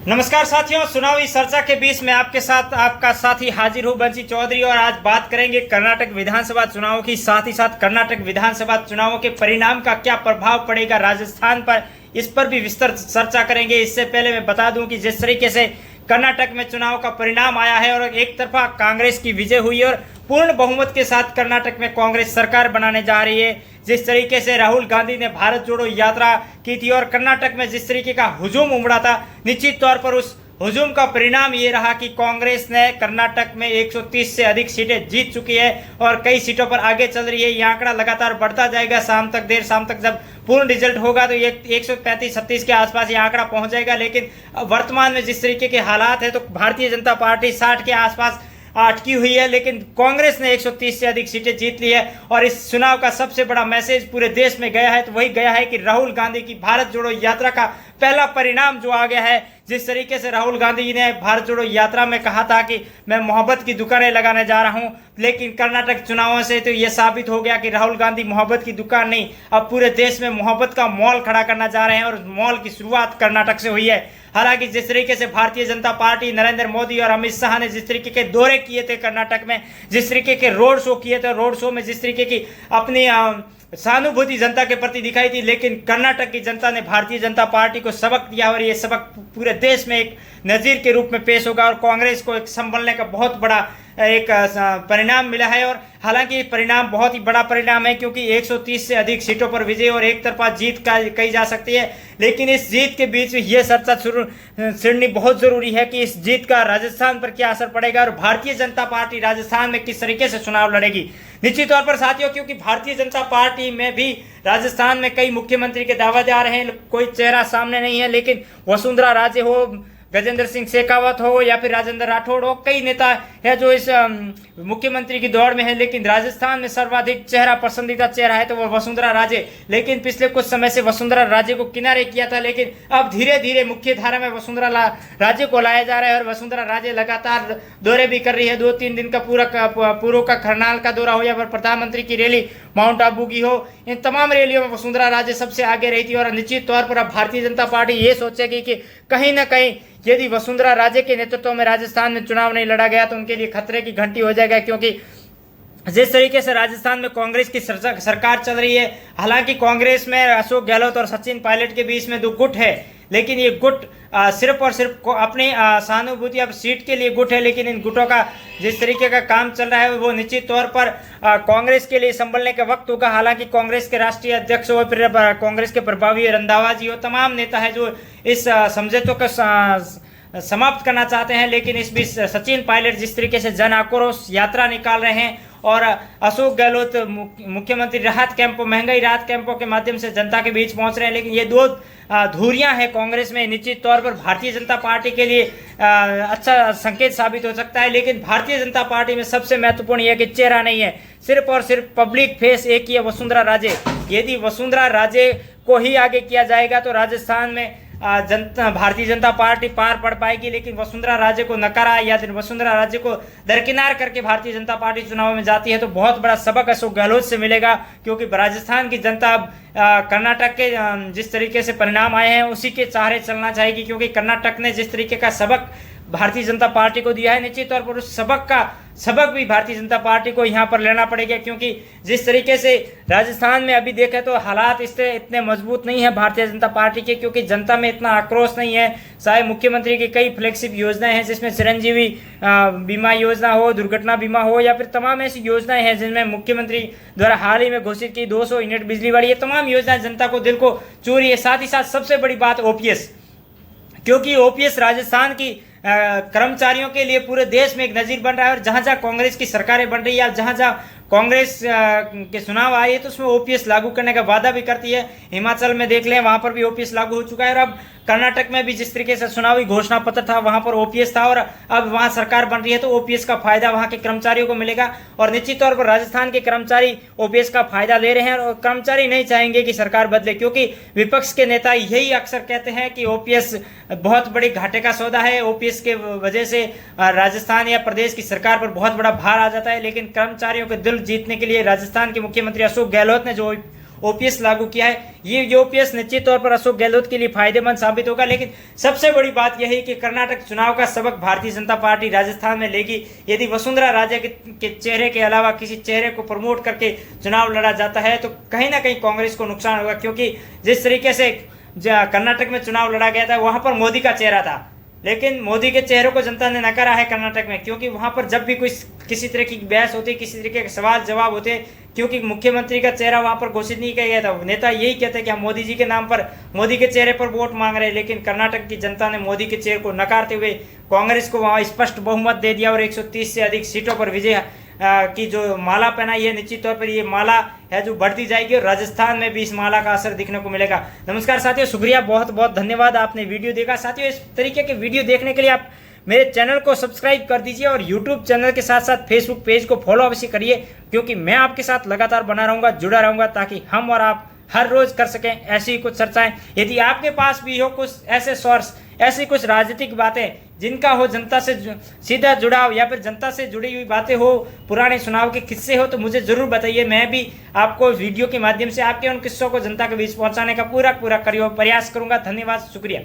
नमस्कार साथियों, चुनावी चर्चा के बीच में आपके साथ आपका साथी हाजिर हूं बंसी चौधरी। और आज बात करेंगे कर्नाटक विधानसभा चुनावों की, साथ ही साथ कर्नाटक विधानसभा चुनावों के परिणाम का क्या प्रभाव पड़ेगा राजस्थान पर, इस पर भी विस्तृत चर्चा करेंगे। इससे पहले मैं बता दूं कि जिस तरीके से कर्नाटक में चुनाव का परिणाम आया है और एक तरफा कांग्रेस की विजय हुई और पूर्ण बहुमत के साथ कर्नाटक में कांग्रेस सरकार बनाने जा रही है, जिस तरीके से राहुल गांधी ने भारत जोड़ो यात्रा की थी और कर्नाटक में जिस तरीके का हुजूम उमड़ा था, निश्चित तौर पर उस हुजूम का परिणाम ये रहा कि कांग्रेस ने कर्नाटक में 130 से अधिक सीटें जीत चुकी है और कई सीटों पर आगे चल रही है। ये आंकड़ा लगातार बढ़ता जाएगा। देर शाम तक जब पूर्ण रिजल्ट होगा तो ये 135-36 के आसपास ये आंकड़ा पहुंच जाएगा। लेकिन वर्तमान में जिस तरीके के हालात है तो भारतीय जनता पार्टी 60 के आसपास अटकी हुई है, लेकिन कांग्रेस ने 130 से अधिक सीटें जीत ली है। और इस चुनाव का सबसे बड़ा मैसेज पूरे देश में गया है तो वही गया है कि राहुल गांधी की भारत जोड़ो यात्रा का पहला परिणाम जो आ गया है। जिस तरीके से राहुल गांधी ने भारत जोड़ो यात्रा में कहा था कि मैं मोहब्बत की दुकानें लगाने जा रहा हूं, लेकिन कर्नाटक चुनावों से तो यह साबित हो गया कि राहुल गांधी मोहब्बत की दुकान नहीं, अब पूरे देश में मोहब्बत का मॉल खड़ा करना जा रहे हैं और मॉल की शुरुआत कर्नाटक से हुई है। हालांकि जिस तरीके से भारतीय जनता पार्टी, नरेंद्र मोदी और अमित शाह ने जिस तरीके के दौरे किए थे कर्नाटक में, जिस तरीके के रोड शो किए थे, रोड शो में जिस तरीके की अपनी सहानुभूति जनता के प्रति दिखाई थी, लेकिन कर्नाटक की जनता ने भारतीय जनता पार्टी को सबक दिया और ये सबक पूरे देश में एक नजीर के रूप में पेश होगा और कांग्रेस को एक संभलने का बहुत बड़ा एक परिणाम मिला है। और हालांकि परिणाम बहुत ही बड़ा परिणाम है क्योंकि 130 से अधिक सीटों पर विजय और एक तरफा जीत का कही जा सकती है। लेकिन इस जीत के बीच में यह चर्चा छिड़नी बहुत जरूरी है कि इस जीत का राजस्थान पर क्या असर पड़ेगा और भारतीय जनता पार्टी राजस्थान में किस तरीके से चुनाव लड़ेगी। निश्चित तौर पर साथियों, क्योंकि भारतीय जनता पार्टी में भी राजस्थान में कई मुख्यमंत्री के दावेदार हैं, कोई चेहरा सामने नहीं है, लेकिन वसुंधरा राजे हो, गजेंद्र सिंह शेखावत हो या फिर राजेंद्र राठौड़ हो, कई नेता है जो इस मुख्यमंत्री की दौड़ में है। लेकिन राजस्थान में सर्वाधिक पसंदीदा चेहरा है तो वो वसुंधरा राजे। लेकिन पिछले कुछ समय से वसुंधरा राजे को किनारे किया था, लेकिन अब धीरे धीरे मुख्य धारा में वसुंधरा राजे को लाया जा रहा है और वसुंधरा राजे लगातार दौरे भी कर रही है। 2-3 दिन का पूर्व का करनाल का दौरा हो या फिर प्रधानमंत्री की रैली माउंट आबू की हो, इन तमाम रैलियों में वसुंधरा राजे सबसे आगे रही थी। और निश्चित तौर पर अब भारतीय जनता पार्टी ये सोचेगी कि कहीं ना कहीं यदि वसुंधरा राजे के नेतृत्व में राजस्थान में चुनाव नहीं लड़ा गया तो उनके लिए खतरे की घंटी हो जाएगा, क्योंकि जिस तरीके से राजस्थान में कांग्रेस की सरकार चल रही है, हालांकि कांग्रेस में अशोक गहलोत और सचिन पायलट के बीच में 2 गुट है, लेकिन ये गुट सिर्फ और सिर्फ अपनी सहानुभूति अब सीट के लिए गुट है। लेकिन इन गुटों का जिस तरीके का काम चल रहा है वो निश्चित तौर पर कांग्रेस के लिए संभलने का वक्त होगा। हालांकि कांग्रेस के राष्ट्रीय अध्यक्ष हो, फिर कांग्रेस के प्रभावी रंधावा जी हो, तमाम नेता है जो इस समझौतों का समाप्त करना चाहते हैं। लेकिन इस बीच सचिन पायलट जिस तरीके से जन आक्रोश यात्रा निकाल रहे हैं और अशोक गहलोत मुख्यमंत्री राहत कैंपों, महंगाई राहत कैंपों के माध्यम से जनता के बीच पहुंच रहे हैं, लेकिन ये 2 धुरियां हैं कांग्रेस में। निश्चित तौर पर भारतीय जनता पार्टी के लिए अच्छा संकेत साबित हो सकता है, लेकिन भारतीय जनता पार्टी में सबसे महत्वपूर्ण यह कि चेहरा नहीं है, सिर्फ और सिर्फ पब्लिक फेस एक ही है, वसुंधरा राजे। यदि वसुंधरा राजे को ही आगे किया जाएगा तो राजस्थान में भारतीय जनता पार्टी पार पड़ पाएगी, लेकिन वसुंधरा राजे को नकारा या वसुंधरा राजे को दरकिनार करके भारतीय जनता पार्टी चुनाव में जाती है तो बहुत बड़ा सबक अशोक गहलोत से मिलेगा। क्योंकि राजस्थान की जनता अब कर्नाटक के जिस तरीके से परिणाम आए हैं उसी के सहारे चलना चाहेगी, क्योंकि कर्नाटक ने जिस तरीके का सबक भारतीय जनता पार्टी को दिया है, निश्चित तौर पर उस सबक भी भारतीय जनता पार्टी को यहाँ पर लेना पड़ेगा। क्योंकि जिस तरीके से राजस्थान में अभी देखें तो हालात इससे इतने मजबूत नहीं है भारतीय जनता पार्टी के, क्योंकि जनता में इतना आक्रोश नहीं है। चाहे मुख्यमंत्री की कई फ्लैगशिप योजनाएं हैं जिसमें चिरंजीवी बीमा योजना हो, दुर्घटना बीमा हो या फिर तमाम ऐसी योजनाएं हैं जिनमें मुख्यमंत्री द्वारा हाल ही में घोषित की 200 यूनिट बिजली वाली, ये तमाम योजनाएं जनता को दिल को छू रही है। साथ ही साथ सबसे बड़ी बात ओपीएस, क्योंकि ओपीएस राजस्थान की कर्मचारियों के लिए पूरे देश में एक नजीर बन रहा है और जहां जहां कांग्रेस की सरकारें बन रही है, जहां जहां कांग्रेस के चुनाव आए हैं तो उसमें ओपीएस लागू करने का वादा भी करती है। हिमाचल में देख लें, वहां पर भी ओपीएस लागू हो चुका है और अब कर्नाटक में भी जिस तरीके से चुनावी घोषणा पत्र था वहां पर ओपीएस था और अब वहां सरकार बन रही है तो ओपीएस का फायदा वहां के कर्मचारियों को मिलेगा। और निश्चित तौर पर राजस्थान के कर्मचारी ओपीएस का फायदा ले रहे हैं और कर्मचारी नहीं चाहेंगे कि सरकार बदले, क्योंकि विपक्ष के नेता यही अक्सर कहते हैं कि ओपीएस बहुत बड़ी घाटे का सौदा है, ओपीएस के वजह से राजस्थान या प्रदेश की सरकार पर बहुत बड़ा भार आ जाता है। लेकिन कर्मचारियों के दिल जीतने के लिए राजस्थान के मुख्यमंत्री अशोक गहलोत ने जो ओपीएस लागू किया है। ये ओपीएस निश्चित तौर पर अशोक गहलोत के लिए फायदेमंद साबित होगा। लेकिन सबसे बड़ी बात यह है कि कर्नाटक चुनाव का सबक भारतीय जनता पार्टी राजस्थान में लेगी। यदि वसुंधरा राजे के चेहरे के अलावा किसी चेहरे को प्रमोट करके चुनाव लड़ा जाता है तो कहीं ना कहीं कांग्रेस को नुकसान होगा, क्योंकि जिस तरीके से कर्नाटक में चुनाव लड़ा गया था वहां पर मोदी का चेहरा था, लेकिन मोदी के चेहरे को जनता ने नकारा है कर्नाटक में, क्योंकि वहां पर जब भी कोई किसी तरह की बहस होती, किसी तरीके के सवाल जवाब होते, क्योंकि मुख्यमंत्री का चेहरा वहां पर घोषित नहीं किया गया था। नेता यही कहते कि हम मोदी जी के नाम पर, मोदी के चेहरे पर वोट मांग रहे हैं, लेकिन कर्नाटक की जनता ने मोदी के चेहरे को नकारते हुए कांग्रेस को वहां स्पष्ट बहुमत दे दिया और 130 से अधिक सीटों पर विजय की जो माला पहनाई है, निश्चित तौर पर ये माला है जो बढ़ती जाएगी और राजस्थान में भी इस माला का असर दिखने को मिलेगा। नमस्कार साथियों, शुक्रिया, बहुत बहुत धन्यवाद, आपने वीडियो देखा। साथियों, इस तरीके के वीडियो देखने के लिए आप मेरे चैनल को सब्सक्राइब कर दीजिए और यूट्यूब चैनल के साथ साथ फेसबुक पेज को फॉलो अवश्य करिए, क्योंकि मैं आपके साथ लगातार बना रहूंगा, जुड़ा रहूंगा, ताकि हम और आप हर रोज कर सकें ऐसी कुछ चर्चाएं। यदि आपके पास भी हो कुछ ऐसे सोर्स, ऐसी कुछ राजनीतिक बातें जिनका हो जनता से सीधा जुड़ाव, या फिर जनता से जुड़ी हुई बातें हो, पुराने चुनाव के किस्से हो, तो मुझे जरूर बताइए। मैं भी आपको वीडियो के माध्यम से आपके उन किस्सों को जनता के बीच पहुंचाने का पूरा प्रयास करूंगा। धन्यवाद, शुक्रिया।